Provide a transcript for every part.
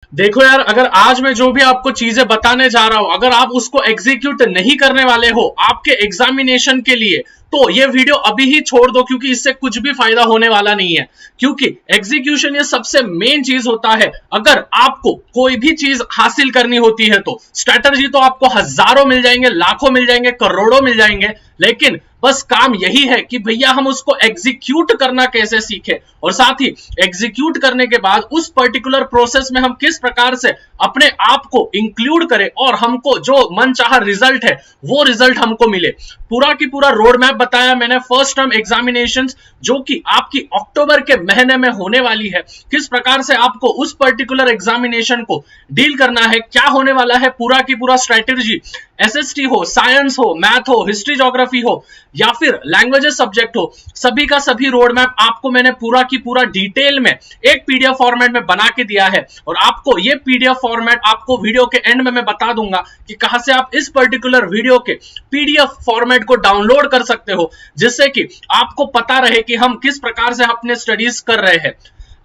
देखो यार, अगर आज मैं जो भी आपको चीजें बताने जा रहा हूं, अगर आप उसको एग्जीक्यूट नहीं करने वाले हो आपके एग्जामिनेशन के लिए, तो ये वीडियो अभी ही छोड़ दो, क्योंकि इससे कुछ भी फायदा होने वाला नहीं है। क्योंकि एग्जीक्यूशन ये सबसे मेन चीज होता है। अगर आपको कोई भी चीज हासिल करनी होती है तो स्ट्रेटजी तो आपको हजारों मिल जाएंगे, लाखों मिल जाएंगे, करोड़ों मिल जाएंगे, लेकिन बस काम यही है कि भैया हम उसको एग्जीक्यूट करना कैसे सीखे, और साथ ही एग्जीक्यूट करने के बाद उस पर्टिकुलर प्रोसेस में हम किस प्रकार से अपने आप को इंक्लूड करें और हमको जो मनचाहा रिजल्ट है वो रिजल्ट हमको मिले। पूरा की पूरा रोड मैप बताया मैंने फर्स्ट टर्म एग्जामिनेशन जो कि आपकी अक्टूबर के महीने में होने वाली है, किस प्रकार से आपको उस पर्टिकुलर एग्जामिनेशन को डील करना है, क्या होने वाला है, पूरा की पूरा स्ट्रेटेजी, एसएसटी हो, साइंस हो, मैथ हो, हिस्ट्री ज्योग्राफी हो या फिर लैंग्वेजेस सब्जेक्ट हो, सभी का सभी रोड मैप आपको मैंने पूरा की पूरा डिटेल में एक पीडीएफ फॉर्मेट में बना के दिया है। और आपको ये पीडीएफ फॉर्मेट आपको वीडियो के एंड में मैं बता दूंगा कि कहां से आप इस पर्टिकुलर वीडियो के पीडीएफ फॉर्मेट को डाउनलोड कर सकते हो, जिससे कि आपको पता रहे कि हम किस प्रकार से अपने स्टडीज कर रहे हैं।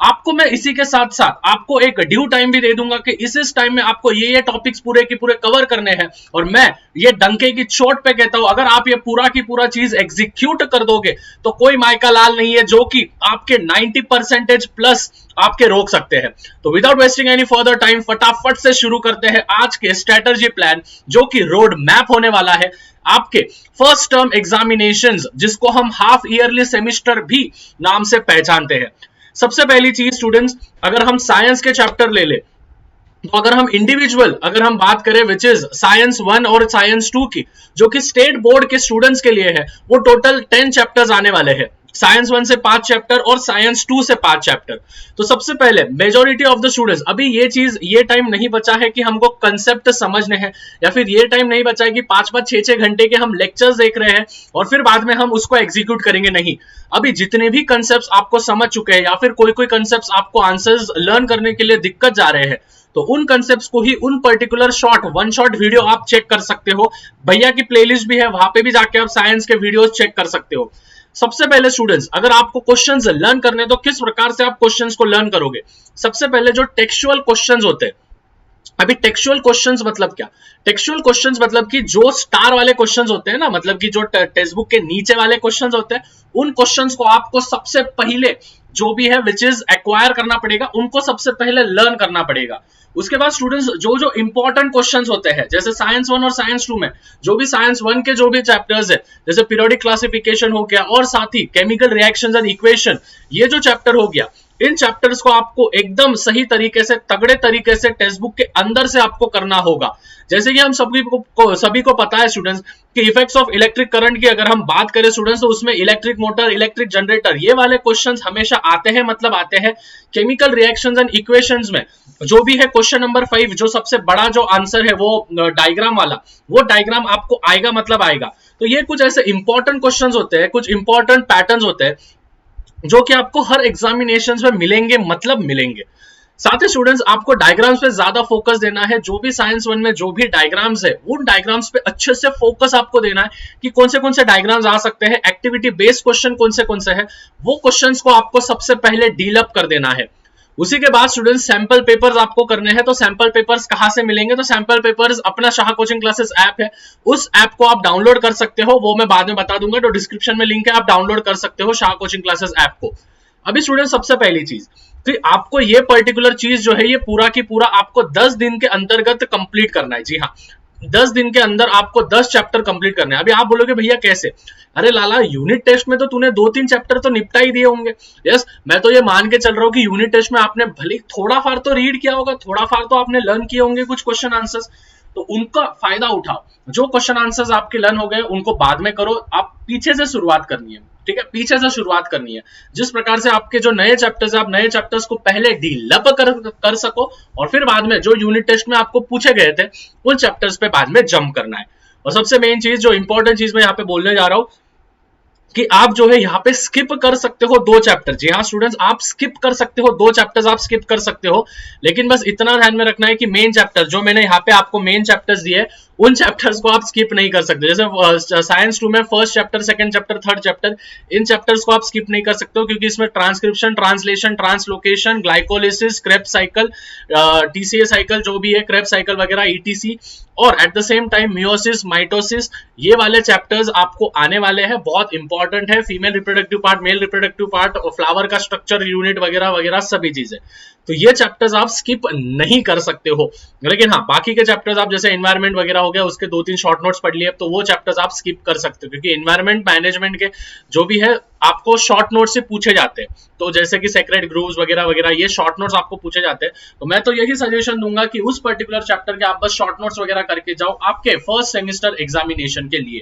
आपको मैं इसी के साथ साथ आपको एक ड्यू टाइम भी दे दूंगा कि इस टाइम में आपको ये टॉपिक्स पूरे की पूरे कवर करने हैं। और मैं ये डंके की चोट पे कहता हूं, अगर आप ये पूरा की पूरा चीज एग्जीक्यूट कर दोगे तो कोई माइका लाल नहीं है जो कि आपके 90% प्लस आपके रोक सकते हैं। तो without wasting any further time फटाफट से शुरू करते हैं आज के स्ट्रेटजी प्लान, जो कि रोड मैप होने वाला है आपके फर्स्ट टर्म एग्जामिनेशंस, जिसको हम हाफ ईयरली सेमिस्टर भी नाम से पहचानते हैं। सबसे पहली चीज स्टूडेंट्स, अगर हम साइंस के चैप्टर ले ले तो अगर हम इंडिविजुअल अगर हम बात करें विच इज साइंस 1 और साइंस 2 की, जो कि स्टेट बोर्ड के स्टूडेंट्स के लिए है, वो टोटल 10 चैप्टर्स आने वाले हैं। साइंस 1 से 5 चैप्टर और साइंस 2 से 5 चैप्टर। तो सबसे पहले मेजॉरिटी ऑफ द स्टूडेंट्स, अभी ये टाइम नहीं बचा है कि हमको कंसेप्ट समझने हैं, या फिर ये टाइम नहीं बचा है कि 5-5 6-6 घंटे के हम लेक्चर्स देख रहे हैं और फिर बाद में हम उसको एग्जीक्यूट करेंगे। नहीं, अभी जितने भी कंसेप्ट आपको समझ चुके हैं या फिर कोई कंसेप्ट आपको आंसर्स लर्न करने के लिए दिक्कत जा रहे हैं, तो उन कंसेप्ट्स को ही उन पर्टिकुलर वन शॉट वीडियो आप चेक कर सकते हो। भैया की प्लेलिस्ट भी है, वहां पे भी जाके आप साइंस के वीडियोस चेक कर सकते हो। सबसे पहले स्टूडेंट्स, अगर आपको क्वेश्चंस लर्न करने तो किस प्रकार से आप क्वेश्चंस को लर्न करोगे? सबसे पहले जो टेक्सचुअल क्वेश्चंस होते हैं, अभी टेक्सचुअल क्वेश्चंस मतलब क्या? टेक्सचुअल क्वेश्चंस मतलब कि जो स्टार वाले क्वेश्चंस होते हैं ना, मतलब कि जो टेक्स्ट बुक के नीचे वाले क्वेश्चंस होते हैं, उन क्वेश्चंस को आपको सबसे पहले जो भी है विच इज एक्वायर करना पड़ेगा, उनको सबसे पहले लर्न करना पड़ेगा। उसके बाद स्टूडेंट्स जो इंपॉर्टेंट क्वेश्चंस होते हैं, जैसे साइंस 1 और साइंस 2 में जो भी साइंस 1 के जो भी चैप्टर्स है, जैसे पीरियोडिक क्लासिफिकेशन हो गया और साथ ही केमिकल रिएक्शंस एंड इक्वेशन, ये जो चैप्टर हो गया, इन चैप्टर्स को आपको एकदम सही तरीके से, तगड़े तरीके से टेक्स्ट बुक के अंदर से आपको करना होगा। जैसे कि हम सभी को पता है स्टूडेंट्स कि इफेक्ट्स ऑफ इलेक्ट्रिक करंट की अगर हम बात करें स्टूडेंट्स, तो उसमें इलेक्ट्रिक मोटर, इलेक्ट्रिक जनरेटर, ये वाले क्वेश्चंस हमेशा आते हैं, मतलब आते हैं। केमिकल रिएक्शंस एंड इक्वेशंस में जो भी है क्वेश्चन नंबर 5, जो सबसे बड़ा जो आंसर है वो डायग्राम वाला, वो डायग्राम आपको आएगा, मतलब आएगा। तो ये कुछ ऐसे इंपॉर्टेंट क्वेश्चंस होते हैं, कुछ इंपॉर्टेंट पैटर्न्स होते हैं जो कि आपको हर एग्जामिनेशन में मिलेंगे, मतलब मिलेंगे। साथ ही स्टूडेंट्स, आपको डायग्राम्स पे ज्यादा फोकस देना है। जो भी साइंस 1 में जो भी डायग्राम्स है, उन डायग्राम्स पे अच्छे से फोकस आपको देना है कि कौन से डायग्राम्स आ सकते हैं, एक्टिविटी बेस्ड क्वेश्चन कौन से है, वो क्वेश्चंस को आपको सबसे पहले डील अप कर देना है। उसी के बाद स्टूडेंट्स, सैंपल पेपर्स आपको करने हैं। तो सैंपल पेपर्स कहां से मिलेंगे? तो सैंपल पेपर्स अपना शाह कोचिंग क्लासेस ऐप है, उस ऐप को आप डाउनलोड कर सकते हो, वो मैं बाद में बता दूंगा, तो डिस्क्रिप्शन में लिंक है, आप डाउनलोड कर सकते हो शाह कोचिंग क्लासेस ऐप को। अभी स्टूडेंट, सबसे पहली चीज कि आपको ये पर्टिकुलर चीज जो है, ये पूरा की पूरा आपको 10 दिन के अंतर्गत कंप्लीट करना है। जी हाँ, 10 दिन के अंदर आपको 10 चैप्टर कंप्लीट करने हैं। अभी आप बोलोगे भैया कैसे? अरे लाला, यूनिट टेस्ट में तो तूने 2-3 चैप्टर तो निपटा ही दिए होंगे। यस, मैं तो ये मान के चल रहा हूँ कि यूनिट टेस्ट में आपने भले थोड़ा फार तो रीड किया होगा, थोड़ा फार तो आपने लर्न किए होंगे कुछ क्वेश्चन आंसर्स, तो उनका फायदा उठाओ। जो क्वेश्चन आंसर्स आपके लर्न हो गए उनको बाद में करो, आप पीछे से शुरुआत करनी है, ठीक है, पीछे से शुरुआत करनी है। जिस प्रकार से आपके जो नए चैप्टर्स, आप नए चैप्टर्स को पहले डीलअप कर सको और फिर बाद में जो यूनिट टेस्ट में आपको पूछे गए थे उन चैप्टर्स पे बाद में जंप करना है। और सबसे मेन चीज, जो इंपॉर्टेंट चीज मैं यहाँ पे बोलने जा रहा हूँ कि आप जो है यहाँ पे स्किप कर सकते हो 2 चैप्टर। जी हाँ स्टूडेंट्स, आप स्किप कर सकते हो 2 चैप्टर्स, आप स्किप कर सकते हो, लेकिन बस इतना ध्यान में रखना है कि मेन चैप्टर जो मैंने यहाँ पे आपको मेन चैप्टर्स दिए, उन चैप्टर्स को आप स्किप नहीं कर सकते। जैसे साइंस 2 में first chapter, second chapter, third chapter, इन चैप्टर्स को आप स्किप नहीं कर सकते हो, क्योंकि इसमें transcription, translation, translocation, glycolysis, Krebs cycle, TCA cycle जो भी है, क्रेब्स साइकिल वगैरह, ईटीसी, और at the same time meiosis, mitosis, ये वाले चैप्टर्स आपको आने वाले हैं, बहुत इंपॉर्टेंट है। Female reproductive part, male reproductive part, flower का स्ट्रक्चर यूनिट वगैरह वगैरह सभी चीजें, तो ये चैप्टर्स आप स्किप नहीं कर सकते हो। लेकिन हाँ, बाकी के चैप्टर्स आप जैसे एनवायरमेंट वगैरह हो गया, उसके 2-3 शॉर्ट नोट्स पढ़ लिए, तो वो चैप्टर्स आप स्किप कर सकते हो, क्योंकि एनवायरमेंट मैनेजमेंट के जो भी है आपको शॉर्ट नोट से पूछे जाते हैं। तो जैसे कि सेक्रेट ग्रूव्स वगैरह वगैरह, ये शॉर्ट नोट्स आपको पूछे जाते हैं। तो मैं तो यही सजेशन दूंगा कि उस पर्टिकुलर चैप्टर के आप बस शॉर्ट नोट्स वगैरह करके जाओ आपके फर्स्ट सेमेस्टर एग्जामिनेशन के लिए।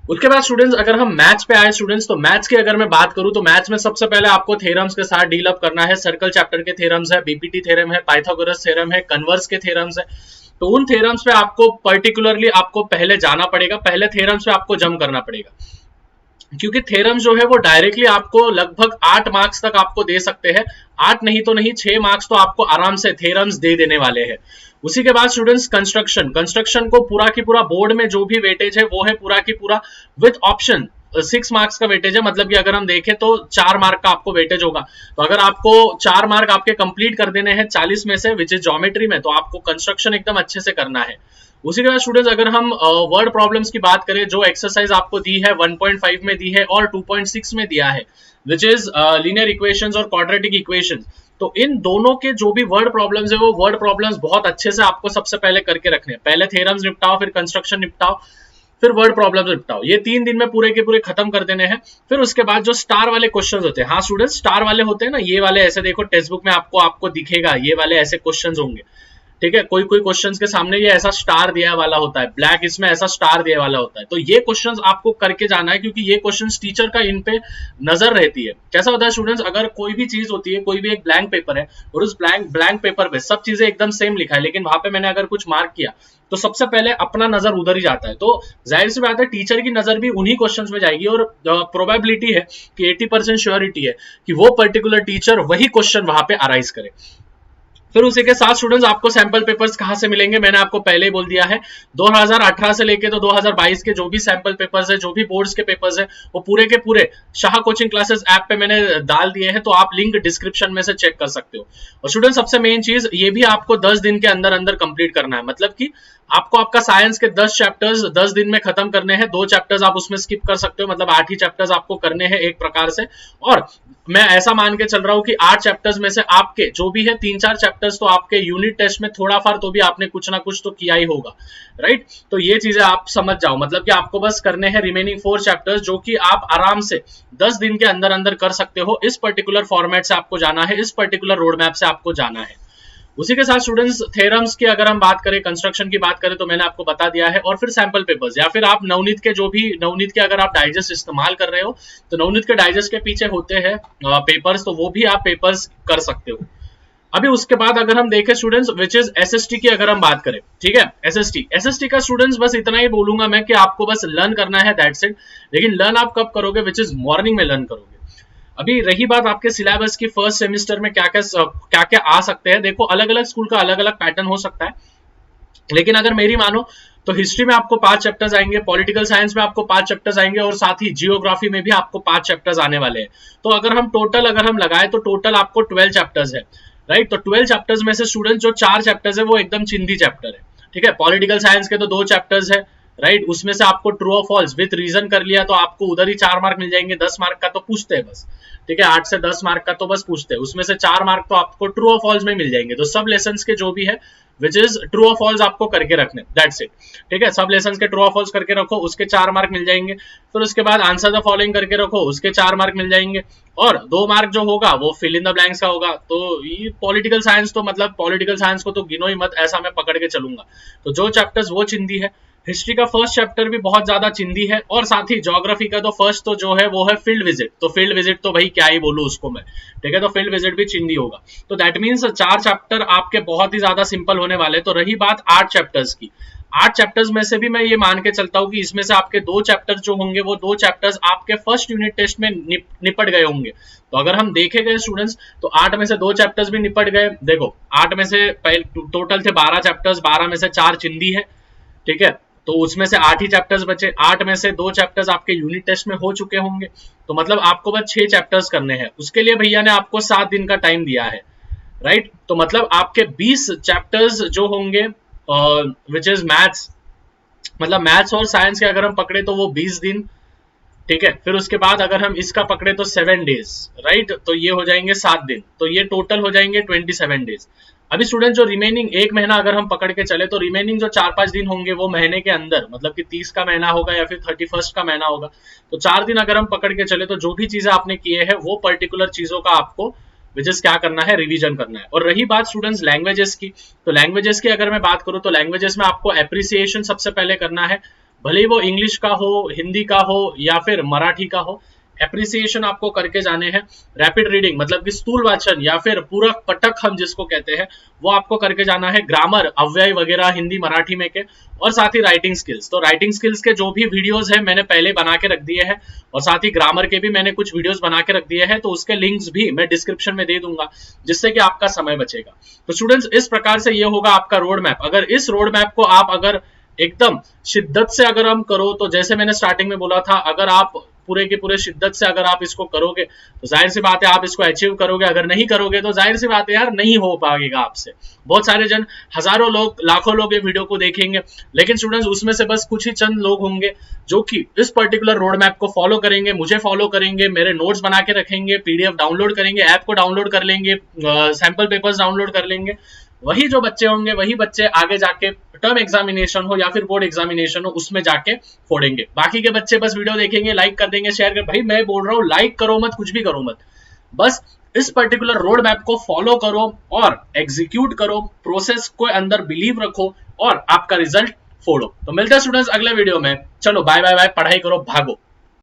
उसके बाद स्टूडेंट्स, अगर हम मैथ्स पे आए स्टूडेंट्स, तो मैथ्स की अगर मैं बात करूं, तो मैथ्स में सबसे पहले आपको थ्योरम्स के साथ डील अप करना है। सर्कल चैप्टर के थ्योरम्स है, बीपीटी थ्योरम है, पाइथागोरस थ्योरम है, कन्वर्स के थ्योरम्स है। तो उन थ्योरम्स पे आपको पर्टिकुलरली आपको पहले जाना पड़ेगा, पहले थ्योरम्स पे आपको जम करना पड़ेगा, क्योंकि थ्योरम जो है वो डायरेक्टली आपको लगभग 8 मार्क्स तक आपको दे सकते हैं। 8 नहीं तो नहीं, 6 मार्क्स तो आपको आराम से थ्योरम्स दे देने वाले हैं। उसी के बाद स्टूडेंट्स कंस्ट्रक्शन को पूरा की पूरा बोर्ड में जो भी वेटेज है वो है पूरा की पूरा विद ऑप्शन 6 मार्क्स का वेटेज है। मतलब कि अगर हम देखें तो 4 मार्क का आपको वेटेज होगा। तो अगर आपको 4 मार्क आपके कंप्लीट कर देने हैं 40 में से, विच इज ज्योमेट्री में, तो आपको कंस्ट्रक्शन एकदम अच्छे से करना है। उसी के बाद स्टूडेंट्स, अगर हम वर्ड प्रॉब्लम्स की बात करें, जो एक्सरसाइज आपको दी है 1.5 में दी है और 2.6 में दिया है, विच इज लीनियर इक्वेशंस और क्वाड्रेटिक इक्वेशंस, तो इन दोनों के जो भी वर्ड प्रॉब्लम्स है वो वर्ड प्रॉब्लम्स बहुत अच्छे से आपको सबसे पहले करके रखने हैं। पहले थ्योरम्स निपटाओ, फिर कंस्ट्रक्शन निपटाओ, फिर वर्ड प्रॉब्लम्स निपटाओ। ये 3 दिन में पूरे के पूरे खत्म कर देने हैं। फिर उसके बाद जो स्टार वाले क्वेश्चंस होते हैं, हाँ स्टूडेंट्स, स्टार वाले होते हैं ना, ये वाले ऐसे देखो टेक्स्ट बुक में आपको दिखेगा, ये वाले ऐसे क्वेश्चंस होंगे, ठीक है। कोई कोई क्वेश्चंस के सामने ये ऐसा स्टार दिया वाला होता है, ब्लैक इसमें ऐसा स्टार दिया वाला होता है। तो ये क्वेश्चंस आपको करके जाना है, क्योंकि ये क्वेश्चंस टीचर का इन पे नजर रहती है। कैसा होता है स्टूडेंट्स, अगर कोई भी चीज होती है, कोई भी एक ब्लैंक पेपर है, और उस ब्लैंक पेपर पे सब चीजें एकदम सेम लिखा है, लेकिन वहां पे मैंने अगर कुछ मार्क किया, तो सबसे पहले अपना नजर उधर ही जाता है। तो जाहिर सी बात है टीचर की नजर भी उन्हीं क्वेश्चंस में जाएगी, और प्रोबेबिलिटी है कि 80% श्योरिटी है कि वो पर्टिकुलर टीचर वही क्वेश्चन वहां पे अराइज करे। फिर उसी के साथ स्टूडेंट्स, आपको सैंपल पेपर्स कहां से मिलेंगे, मैंने आपको पहले ही बोल दिया है। 2018 से लेके तो 2022 के जो भी सैंपल पेपर्स है, जो भी बोर्ड्स के पेपर्स है, वो पूरे के पूरे शाह कोचिंग क्लासेस ऐप पे मैंने डाल दिए हैं, तो आप लिंक डिस्क्रिप्शन में से चेक कर सकते हो। और स्टूडेंट्स, सबसे मेन चीज ये भी आपको 10 दिन के अंदर अंदर कंप्लीट करना है। मतलब कि आपको आपका साइंस के 10 चैप्टर्स 10 दिन में खत्म करने हैं। 2 चैप्टर्स आप उसमें स्किप कर सकते हो, मतलब 8 ही चैप्टर्स आपको करने हैं एक प्रकार से। और मैं ऐसा मान के चल रहा हूं कि 8 चैप्टर्स में से आपके जो भी है 3-4 चैप्टर्स तो आपके यूनिट टेस्ट में थोड़ा फार तो भी आपने कुछ ना कुछ तो किया ही होगा, राइट। तो ये चीजें आप समझ जाओ, मतलब कि आपको बस करने हैं रिमेनिंग 4 चैप्टर्स, जो कि आप आराम से 10 दिन के अंदर अंदर कर सकते हो। इस पर्टिकुलर फॉर्मेट से आपको जाना है, इस पर्टिकुलर रोड मैप से आपको जाना है। उसी के साथ स्टूडेंट्स, थ्योरम्स की अगर हम बात करें, कंस्ट्रक्शन की बात करें, तो मैंने आपको बता दिया है। और फिर सैंपल पेपर्स, या फिर आप नवनीत के जो भी नवनीत के अगर आप डाइजेस्ट इस्तेमाल कर रहे हो, तो नवनीत के डाइजेस्ट के पीछे होते हैं पेपर्स, तो वो भी आप पेपर्स कर सकते हो। अभी उसके बाद अगर हम देखें स्टूडेंट्स, विच इज एसएसटी की अगर हम बात करें, ठीक है, एसएसटी का स्टूडेंट्स बस इतना ही बोलूंगा मैं कि आपको बस लर्न करना है, दैट्स इट। लेकिन लर्न आप कब करोगे, विच इज मॉर्निंग में लर्न करोगे। अभी रही बात आपके सिलेबस की, फर्स्ट सेमेस्टर में क्या क्या आ सकते हैं, देखो अलग अलग स्कूल का अलग अलग पैटर्न हो सकता है, लेकिन अगर मेरी मानो तो हिस्ट्री में आपको 5 चैप्टर्स आएंगे, पॉलिटिकल साइंस में आपको 5 चैप्टर्स आएंगे, और साथ ही जियोग्राफी में भी आपको 5 चैप्टर्स आने वाले हैं। तो अगर हम टोटल लगाए तो टोटल आपको 12 चैप्टर्स है, राइट। तो 12 चैप्टर्स में से स्टूडेंट जो 4 चैप्टर्स है वो एकदम चिंदी चैप्टर है, ठीक है। पॉलिटिकल साइंस के तो 2 चैप्टर्स है, राइट। उसमें से आपको ट्रू और फॉल्स विथ रीजन कर लिया तो आपको उधर ही 4 मार्क मिल जाएंगे। 10 मार्क का तो पूछते हैं बस, ठीक है, 8 से 10 मार्क का तो बस पूछते हैं, उसमें से 4 मार्क तो आपको ट्रू और फॉल्स में मिल जाएंगे। तो सब लेसन्स के जो भी है विच इज ट्रू और फॉल्स आपको करके रखने, दैट्स इट, ठीक है। सब लेसन्स के ट्रू और फॉल्स करके रखो, उसके 4 मार्क मिल जाएंगे। फिर उसके बाद आंसर द फॉलोइंग करके रखो, उसके 4 मार्क मिल जाएंगे। और 2 मार्क जो होगा वो फिल इन द ब्लैंक्स का होगा। तो ये पॉलिटिकल साइंस तो मतलब पॉलिटिकल साइंस को तो गिनो ही मत, ऐसा मैं पकड़ के चलूंगा। तो जो चैप्टर्स वो चिंदी है। हिस्ट्री का फर्स्ट चैप्टर भी बहुत ज्यादा चिंदी है, और साथ ही ज्योग्राफी का तो फर्स्ट तो जो है वो है फील्ड विजिट। तो फील्ड विजिट तो भाई क्या ही बोलूं उसको मैं, ठीक है। तो फील्ड विजिट भी चिंदी होगा। तो दैट मीन्स 4 चैप्टर आपके बहुत ही ज्यादा सिंपल होने वाले। तो रही बात 8 चैप्टर्स की, 8 चैप्टर्स में से भी मैं ये मान के चलता हूँ कि इसमें से आपके 2 चैप्टर्स जो होंगे वो 2 चैप्टर्स आपके फर्स्ट यूनिट टेस्ट में निपट गए होंगे। तो अगर हम देखे गए स्टूडेंट्स, तो 8 में से 2 चैप्टर्स भी निपट गए। देखो 8 में से टोटल थे 12 चैप्टर्स, 12 में से 4 चिंदी है, ठीक है, तो उसमें से 8 ही चैप्टर्स बचे, 8 में से 2 चैप्टर्स आपके यूनिट टेस्ट में हो चुके होंगे, तो मतलब आपको बस 6 चैप्टर्स करने हैं। उसके लिए भैया ने आपको 7 दिन का टाइम दिया है, राइट। तो मतलब आपके 20 चैप्टर्स जो होंगे विच इज मैथ्स, मतलब मैथ्स और साइंस के अगर हम पकड़े तो वो 20 दिन, ठीक है। फिर उसके बाद अगर हम इसका पकड़े तो 7 डेज, राइट, तो ये हो जाएंगे 7 दिन, तो ये टोटल हो जाएंगे 27 डेज। अभी स्टूडेंट जो रिमेनिंग 1 महीना अगर हम पकड़ के चले तो रिमेनिंग जो 4-5 दिन होंगे वो महीने के अंदर, मतलब कि 30 का महीना होगा या फिर 31st का महीना होगा, तो 4 दिन अगर हम पकड़ के चले तो जो भी चीजें आपने किए हैं वो पर्टिकुलर चीजों का आपको विच इज क्या करना है, रिवीजन करना है। और रही बात स्टूडेंट्स लैंग्वेजेस की, तो लैंग्वेजेस की अगर मैं बात करूं तो लैंग्वेजेस में आपको एप्रिसिएशन सबसे पहले करना है, भले ही वो इंग्लिश का हो, हिंदी का हो या फिर मराठी का हो, एप्रिसिएशन आपको करके जाने हैं। रैपिड रीडिंग मतलब कि स्थूल वाचन या फिर पूरक पटक हम जिसको कहते हैं, वो आपको करके जाना है। ग्रामर, अव्यय वगैरह हिंदी मराठी में के, और साथ ही राइटिंग स्किल्स, तो राइटिंग स्किल्स के जो भी वीडियोस हैं मैंने पहले बना के रख दिए हैं, और साथ ही ग्रामर के भी मैंने कुछ वीडियोस बना के रख दिए हैं, तो उसके लिंक्स भी मैं डिस्क्रिप्शन में दे दूंगा, जिससे कि आपका समय बचेगा। तो स्टूडेंट्स इस प्रकार से ये होगा आपका रोड मैप। अगर इस रोड मैप को आप अगर एकदम शिद्दत से अगर हम करो, तो जैसे मैंने स्टार्टिंग में बोला था, अगर आप पूरे के पूरे शिद्दत से अगर आप इसको करोगे तो जाहिर सी बात है आप इसको अचीव करोगे, अगर नहीं करोगे तो जाहिर सी बात है यार नहीं हो पाएगा आपसे। बहुत सारे जन, हजारों लोग, लाखों लोग ये वीडियो को देखेंगे, लेकिन स्टूडेंट्स उसमें से बस कुछ ही चंद लोग होंगे जो कि इस पर्टिकुलर रोड मैप को फॉलो करेंगे, मुझे फॉलो करेंगे, मेरे नोट्स बना के रखेंगे, पीडीएफ डाउनलोड करेंगे, ऐप को डाउनलोड कर लेंगे, सैंपल पेपर्स डाउनलोड कर लेंगे। वही जो बच्चे होंगे वही बच्चे आगे जाके टर्म एग्जामिनेशन हो या फिर बोर्ड एग्जामिनेशन हो उसमें जाके फोड़ेंगे। बाकी के बच्चे बस वीडियो देखेंगे, लाइक कर देंगे, शेयर कर, भाई मैं बोल रहा हूँ लाइक करो मत, कुछ भी करो मत, बस इस पर्टिकुलर रोड मैप को फॉलो करो और एग्जीक्यूट करो, प्रोसेस को अंदर बिलीव रखो और आपका रिजल्ट फोड़ो। तो मिलते हैं स्टूडेंट्स अगले वीडियो में, चलो बाय बाय बाय, पढ़ाई करो, भागो।